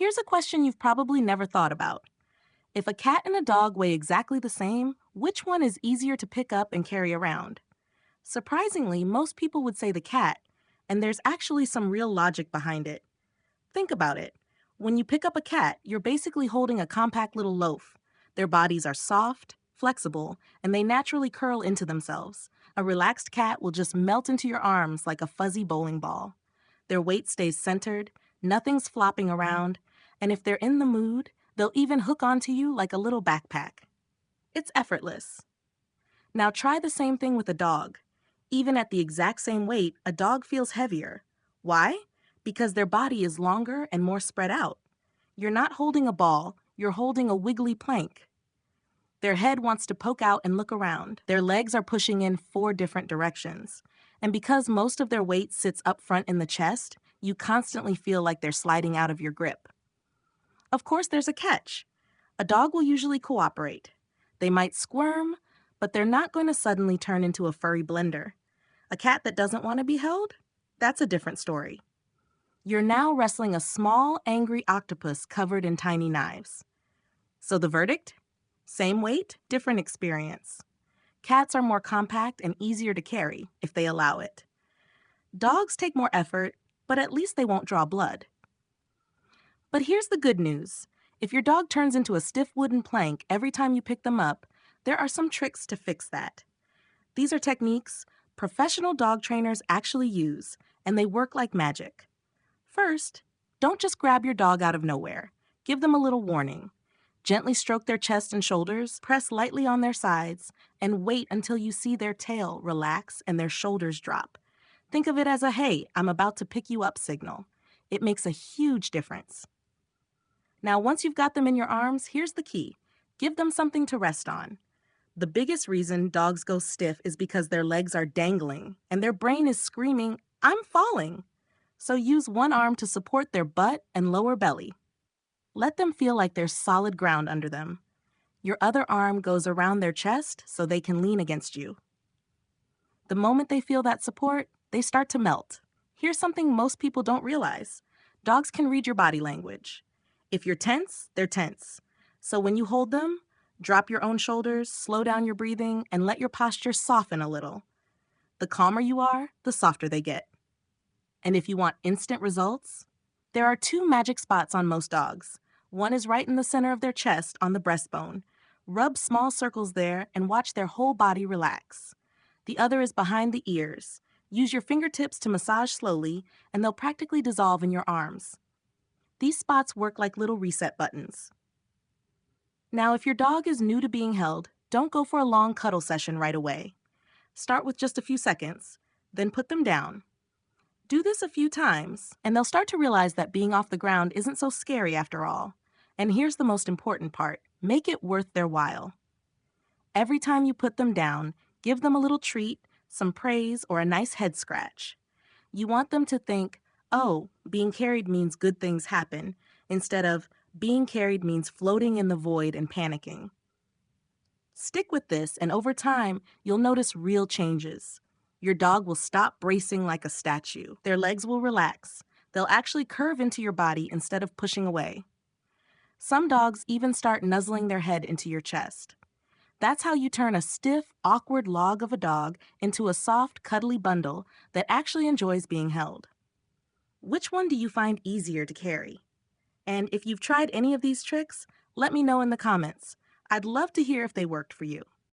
Here's a question you've probably never thought about. If a cat and a dog weigh exactly the same, which one is easier to pick up and carry around? Surprisingly, most people would say the cat, and there's actually some real logic behind it. Think about it. When you pick up a cat, you're basically holding a compact little loaf. Their bodies are soft, flexible, and they naturally curl into themselves. A relaxed cat will just melt into your arms like a fuzzy bowling ball. Their weight stays centered, nothing's flopping around, and if they're in the mood, they'll even hook onto you like a little backpack. It's effortless. Now try the same thing with a dog. Even at the exact same weight, a dog feels heavier. Why? Because their body is longer and more spread out. You're not holding a ball, you're holding a wiggly plank. Their head wants to poke out and look around. Their legs are pushing in 4 different directions. And because most of their weight sits up front in the chest, you constantly feel like they're sliding out of your grip. Of course, there's a catch. A dog will usually cooperate. They might squirm, but they're not going to suddenly turn into a furry blender. A cat that doesn't want to be held? That's a different story. You're now wrestling a small, angry octopus covered in tiny knives. So the verdict? Same weight, different experience. Cats are more compact and easier to carry if they allow it. Dogs take more effort, but at least they won't draw blood. But here's the good news. If your dog turns into a stiff wooden plank every time you pick them up, there are some tricks to fix that. These are techniques professional dog trainers actually use, and they work like magic. First, don't just grab your dog out of nowhere. Give them a little warning. Gently stroke their chest and shoulders, press lightly on their sides, and wait until you see their tail relax and their shoulders drop. Think of it as a "hey, I'm about to pick you up" signal. It makes a huge difference. Now, once you've got them in your arms, here's the key. Give them something to rest on. The biggest reason dogs go stiff is because their legs are dangling and their brain is screaming, "I'm falling." So use one arm to support their butt and lower belly. Let them feel like there's solid ground under them. Your other arm goes around their chest so they can lean against you. The moment they feel that support, they start to melt. Here's something most people don't realize. Dogs can read your body language. If you're tense, they're tense. So when you hold them, drop your own shoulders, slow down your breathing, and let your posture soften a little. The calmer you are, the softer they get. And if you want instant results, there are 2 magic spots on most dogs. One is right in the center of their chest on the breastbone. Rub small circles there and watch their whole body relax. The other is behind the ears. Use your fingertips to massage slowly, and they'll practically dissolve in your arms. These spots work like little reset buttons. Now, if your dog is new to being held, don't go for a long cuddle session right away. Start with just a few seconds, then put them down. Do this a few times, and they'll start to realize that being off the ground isn't so scary after all. And here's the most important part. Make it worth their while. Every time you put them down, give them a little treat, some praise, or a nice head scratch. You want them to think, "Oh, being carried means good things happen," instead of "being carried means floating in the void and panicking." Stick with this, and over time, you'll notice real changes. Your dog will stop bracing like a statue. Their legs will relax. They'll actually curve into your body instead of pushing away. Some dogs even start nuzzling their head into your chest. That's how you turn a stiff, awkward log of a dog into a soft, cuddly bundle that actually enjoys being held. Which one do you find easier to carry? And if you've tried any of these tricks, let me know in the comments. I'd love to hear if they worked for you.